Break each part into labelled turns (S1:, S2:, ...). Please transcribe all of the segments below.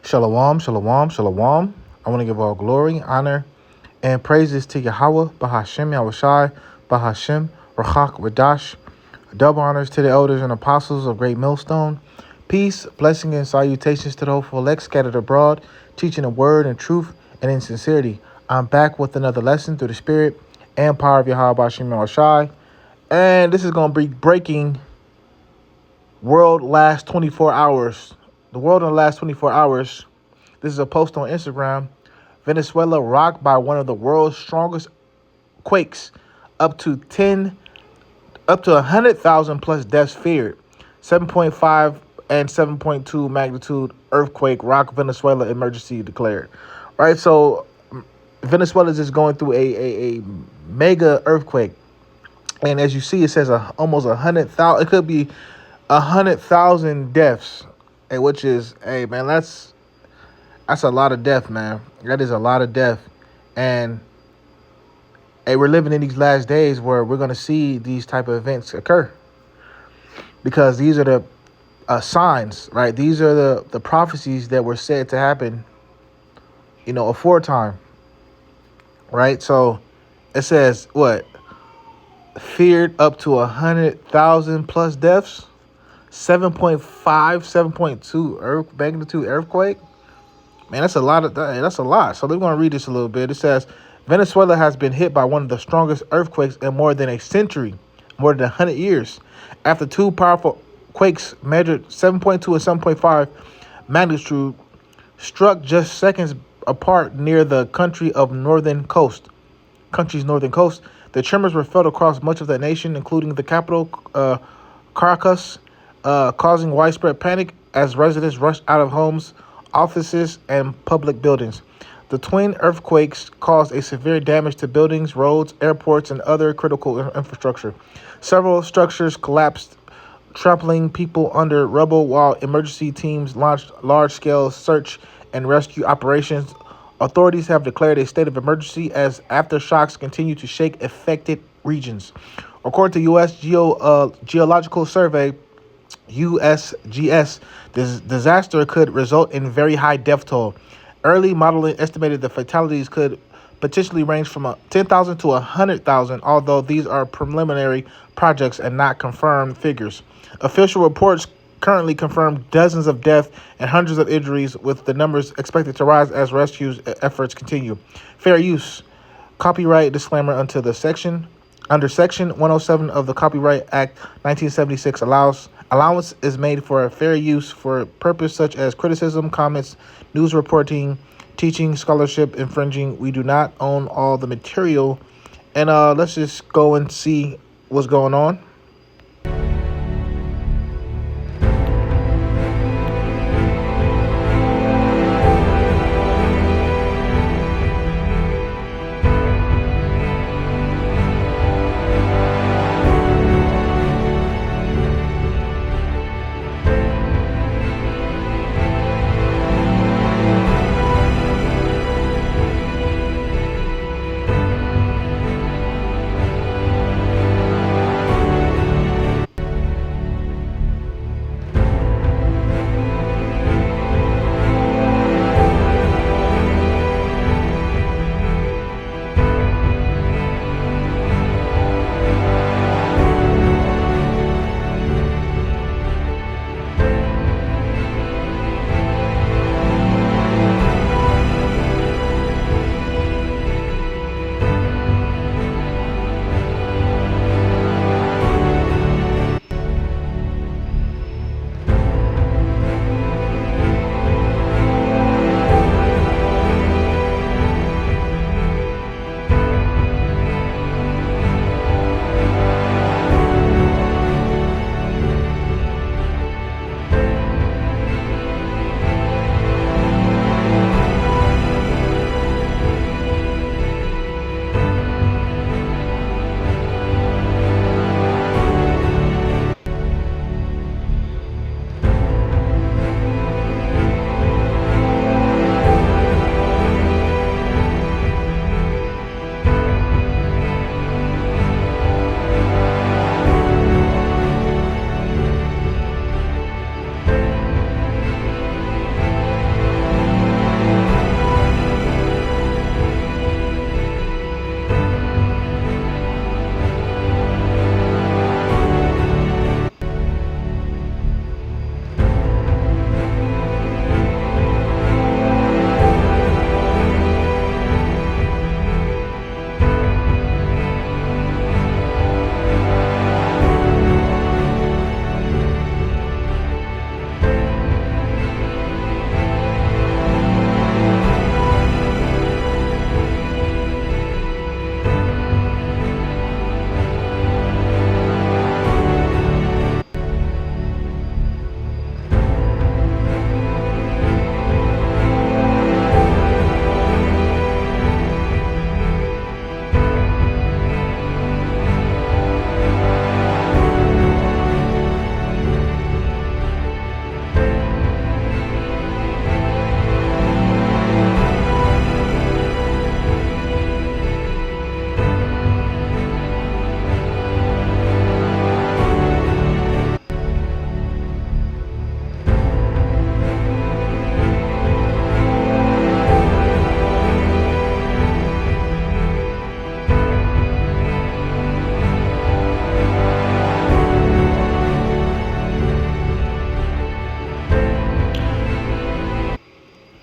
S1: Shalom, shalom, shalom. I want to give all glory, honor, and praises to Yahweh, Bahashem, Yahushai, Bahashem, Rachak, Radash. Double honors to the elders and apostles of Great Millstone. Peace, blessing, and salutations to the hopeful elect scattered abroad, teaching the word in truth and in sincerity. I'm back with another lesson through the spirit and power of Yahweh, Bahashem, Yahushai. And this is going to be breaking world last 24 hours. The world in the last 24 hours. This is a post on Instagram. Venezuela rocked by one of the world's strongest quakes, up to 100,000 plus deaths feared. 7.5 and 7.2 magnitude earthquake rock Venezuela, emergency declared. Right, so Venezuela is just going through a mega earthquake, and as you see, it says almost 100,000. It could be 100,000 deaths, which is, hey man, that's a lot of death, man. That is a lot of death. And hey, we're living in these last days where we're going to see these type of events occur, because these are the signs, right? These are the prophecies that were said to happen, aforetime, right? So it says what? Feared up to 100,000 plus deaths, 7.5, 7.2 magnitude earthquake. Man, that's a lot. That's a lot. So they're going to read this a little bit. It says, Venezuela has been hit by one of the strongest earthquakes in more than a century, more than 100 years, after two powerful quakes measured 7.2 and 7.5 magnitude struck just seconds apart near the country's northern coast. The tremors were felt across much of the nation, including the capital, Caracas, causing widespread panic as residents rushed out of homes, offices, and public buildings. The twin earthquakes caused a severe damage to buildings, roads, airports, and other critical infrastructure. Several structures collapsed, trampling people under rubble, while emergency teams launched large-scale search and rescue operations. Authorities have declared a state of emergency as aftershocks continue to shake affected regions. According to U.S. Geological Survey, USGS, this disaster could result in very high death toll. Early modeling estimated the fatalities could potentially range from 10,000 to 100,000, although these are preliminary projects and not confirmed figures. Official reports currently confirm dozens of deaths and hundreds of injuries, with the numbers expected to rise as rescue efforts continue. Fair use. Copyright disclaimer under Section 107 of the Copyright Act 1976 allowance is made for fair use for purpose such as criticism, comments, news reporting, teaching, scholarship, infringing. We do not own all the material. And let's just go and see what's going on.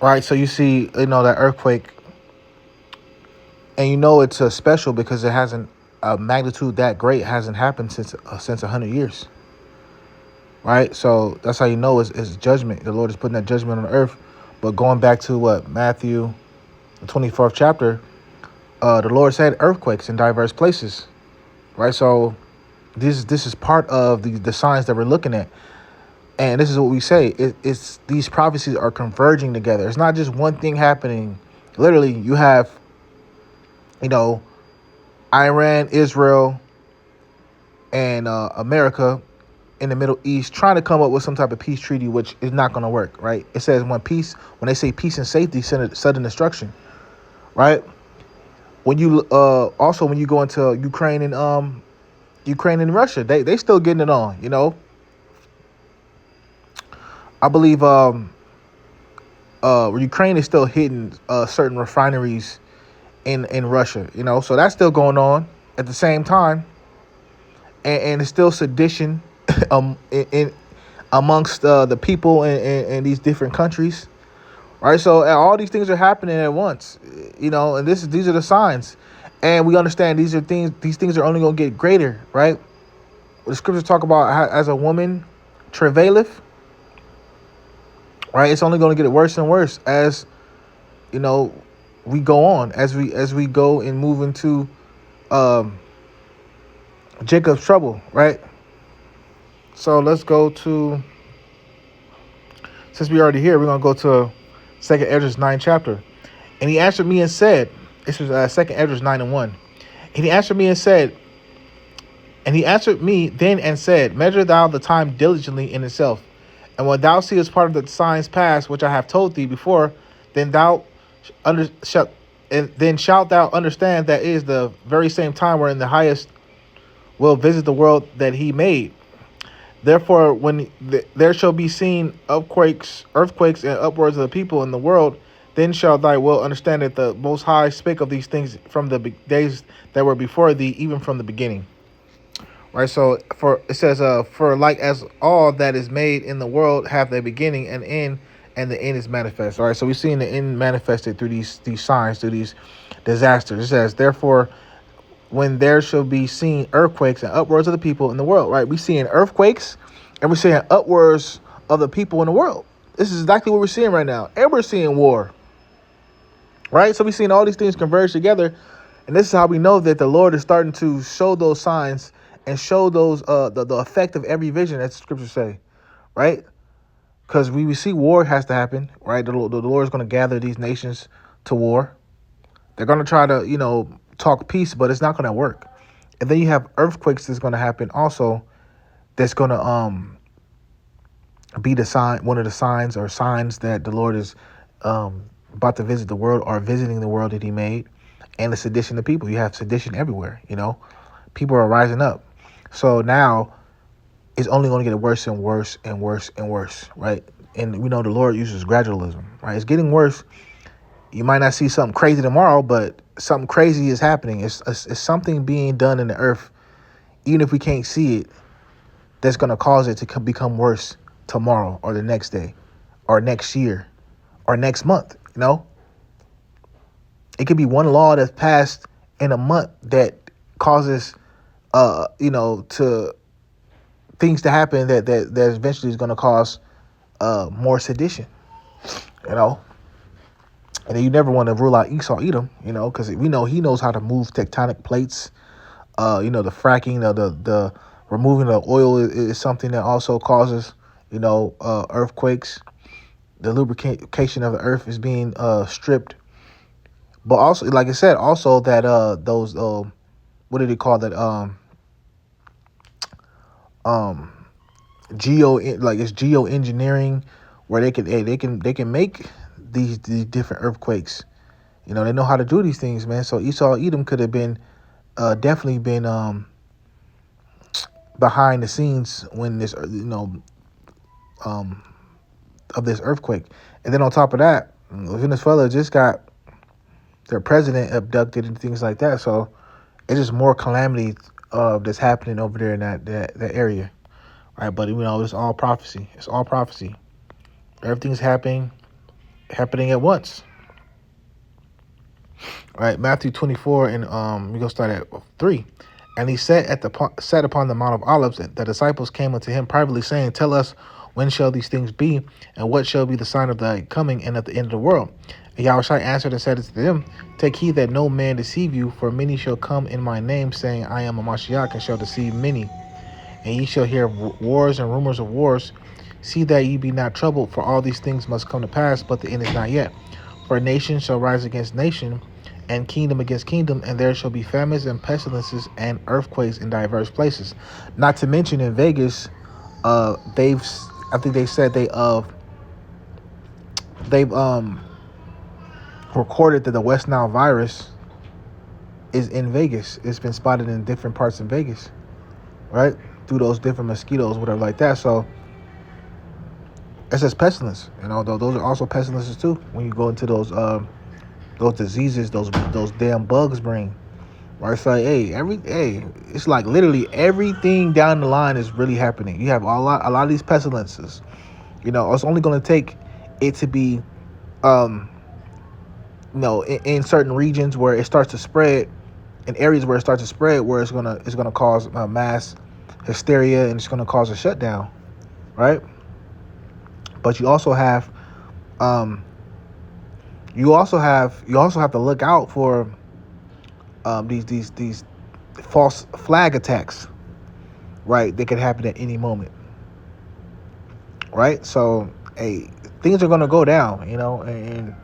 S1: right? So you see, that earthquake, and it's a special because it hasn't a magnitude that great hasn't happened since 100 years, right? So that's how it's judgment. The Lord is putting that judgment on the earth. But going back to what Matthew, the 24th chapter, the Lord said earthquakes in diverse places, right? So this is part of the signs that we're looking at. And this is what we say. It's these prophecies are converging together. It's not just one thing happening. Literally, you have, you know, Iran, Israel, and America in the Middle East trying to come up with some type of peace treaty, which is not going to work, right? It says when they say peace and safety, sudden destruction, right? When you also when you go into Ukraine and Russia, they still getting it on. I believe Ukraine is still hitting certain refineries in Russia, so that's still going on at the same time, and it's still sedition in amongst the people in these different countries, right? So all these things are happening at once, and these are the signs, and we understand these things are only going to get greater, right? The scriptures talk about how, as a woman travaileth, right? It's only going to get worse and worse as you know we go on, as we go and move into um Jacob's trouble, right? So let's go to, since we already here, we're gonna go to Second Ezra's 9 chapter. And he answered me and said, this was Second Ezra's 9:1. And he answered me then and said, measure thou the time diligently in itself, and when thou seest part of the signs pass, which I have told thee before, then thou under shalt and then shalt thou understand that it is the very same time wherein the highest will visit the world that he made. Therefore, when there shall be seen earthquakes, and upwards of the people in the world, then shall thy will understand that the Most High spake of these things from the days that were before thee, even from the beginning. Right. So for it says, for like as all that is made in the world have their beginning and end, and the end is manifest. All right. So we're seeing the end manifested through these signs, through these disasters. It says, therefore, when there shall be seen earthquakes and upwards of the people in the world, right? We're seeing earthquakes and we're seeing upwards of the people in the world. This is exactly what we're seeing right now. And we're seeing war, right? So we're seeing all these things converge together. And this is how we know that the Lord is starting to show those signs and show those the effect of every vision, as the scriptures say, right? Because we see war has to happen, right? The Lord is going to gather these nations to war. They're going to try to, talk peace, but it's not going to work. And then you have earthquakes that's going to happen also. That's going to be the sign, one of the signs or signs that the Lord is about to visit the world, or visiting the world that he made. And the sedition of people. You have sedition everywhere, People are rising up. So now it's only going to get worse and worse and worse and worse, right? And we know the Lord uses gradualism, right? It's getting worse. You might not see something crazy tomorrow, but something crazy is happening. It's something being done in the earth, even if we can't see it, that's going to cause it to become worse tomorrow or the next day or next year or next month, It could be one law that's passed in a month that causes, to things to happen that eventually is going to cause more sedition, you know. And then you never want to rule out Esau, Edom, because we know he knows how to move tectonic plates. The fracking, the removing of oil is something that also causes, earthquakes. The lubrication of the earth is being stripped. But also, like I said, also that those what do they call that? It's geoengineering, where they can make these different earthquakes. They know how to do these things, man. So Esau, Edom could have been definitely been behind the scenes when this of this earthquake. And then on top of that, Venezuela just got their president abducted and things like that. So it's just more calamity that's happening over there in that area, right? But it's all prophecy. It's all prophecy. Everything's happening happening at once. All right, Matthew 24, and we're gonna start at 3. And he sat upon the Mount of Olives, and the disciples came unto him privately, saying, Tell us, when shall these things be, and what shall be the sign of thy coming and of the end of the world? And Yahushua answered and said unto them, Take heed that no man deceive you, for many shall come in my name, saying, I am a Mashiach, and shall deceive many. And ye shall hear of wars and rumors of wars. See that ye be not troubled, for all these things must come to pass, but the end is not yet. For nation shall rise against nation, and kingdom against kingdom, and there shall be famines and pestilences and earthquakes in diverse places. Not to mention in Vegas, I think they said they've recorded that the West Nile virus is in Vegas. It's been spotted in different parts of Vegas, right? Through those different mosquitoes, whatever like that. So it says pestilence. Those are also pestilences too. When you go into those diseases, those damn bugs bring. Right? It's like, it's like literally everything down the line is really happening. You have a lot of these pestilences. It's only going to take it to be, in certain regions where it starts to spread, in areas where it starts to spread, where it's gonna cause mass hysteria, and it's gonna cause a shutdown, right? But you also have you also have to look out for these false flag attacks, right? That could happen at any moment, right? So, things are gonna go down, and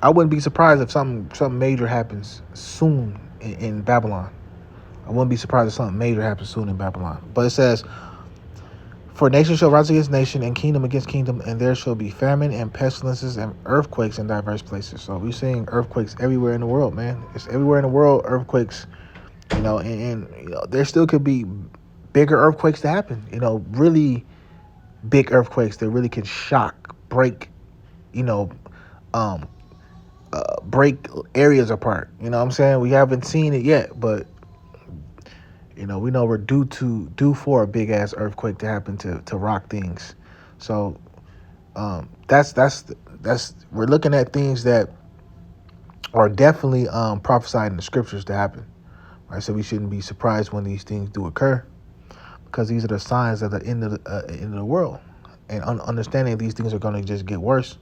S1: I wouldn't be surprised if something major happens soon in Babylon. I wouldn't be surprised if something major happens soon in Babylon. But it says, For nation shall rise against nation, and kingdom against kingdom, and there shall be famine and pestilences and earthquakes in diverse places. So we're seeing earthquakes everywhere in the world, man. It's everywhere in the world, earthquakes, and there still could be bigger earthquakes to happen, really big earthquakes that really can shock, break, you know, um, break areas apart. You know what I'm saying? We haven't seen it yet, but we know we're due for a big ass earthquake to happen to rock things. So that's we're looking at things that are definitely prophesied in the scriptures to happen. Right? So we shouldn't be surprised when these things do occur, because these are the signs of the end of the world. And understanding these things are going to just get worse.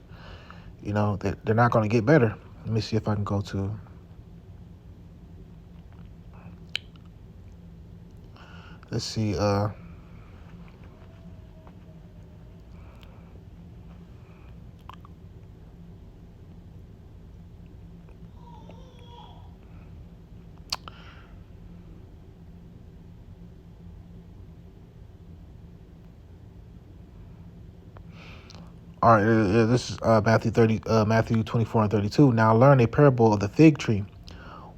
S1: They're not going to get better. Let me see if I can go to. Let's see. All right, this is Matthew 24 and 32. Now learn a parable of the fig tree.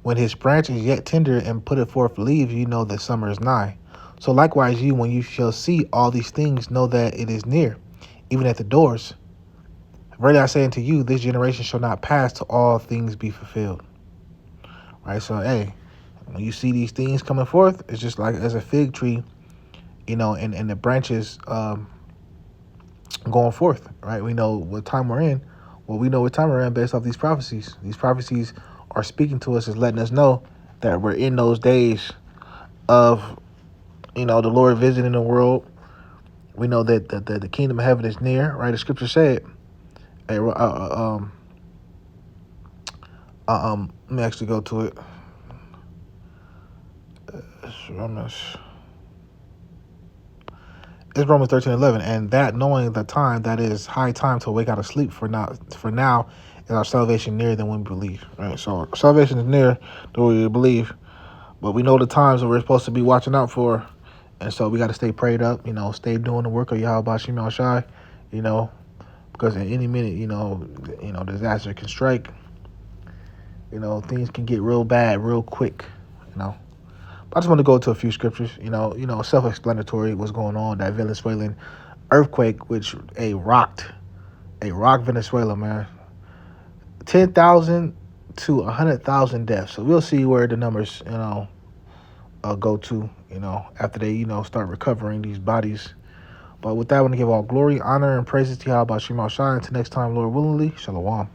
S1: When his branch is yet tender and putteth forth leaves, you know that summer is nigh. So likewise you, when you shall see all these things, know that it is near, even at the doors. Verily I say unto you, this generation shall not pass till all things be fulfilled. Right, so when you see these things coming forth, it's just like as a fig tree, and the branches going forth, right? We know what time we're in. Well, we know what time we're in based off these prophecies. These prophecies are speaking to us, is letting us know that we're in those days of, the Lord visiting the world. We know that the kingdom of heaven is near, right? The scripture said, let me actually go to it. It's Romans 13:11, and that knowing the time, that is high time to wake out of sleep, for now is our salvation nearer than when we believe. Right? So our salvation is near than we believe, but we know the times that we're supposed to be watching out for, and so we got to stay prayed up. Stay doing the work of Yahweh Shimon Shai, because at any minute, disaster can strike. Things can get real bad real quick. I just want to go to a few scriptures, self-explanatory what's going on. That Venezuelan earthquake, which rocked Venezuela, man. 10,000 to 100,000 deaths. So we'll see where the numbers, go to, after they, start recovering these bodies. But with that, I want to give all glory, honor, and praises to Yahweh Shema Shai. Until next time, Lord willingly, Shalom.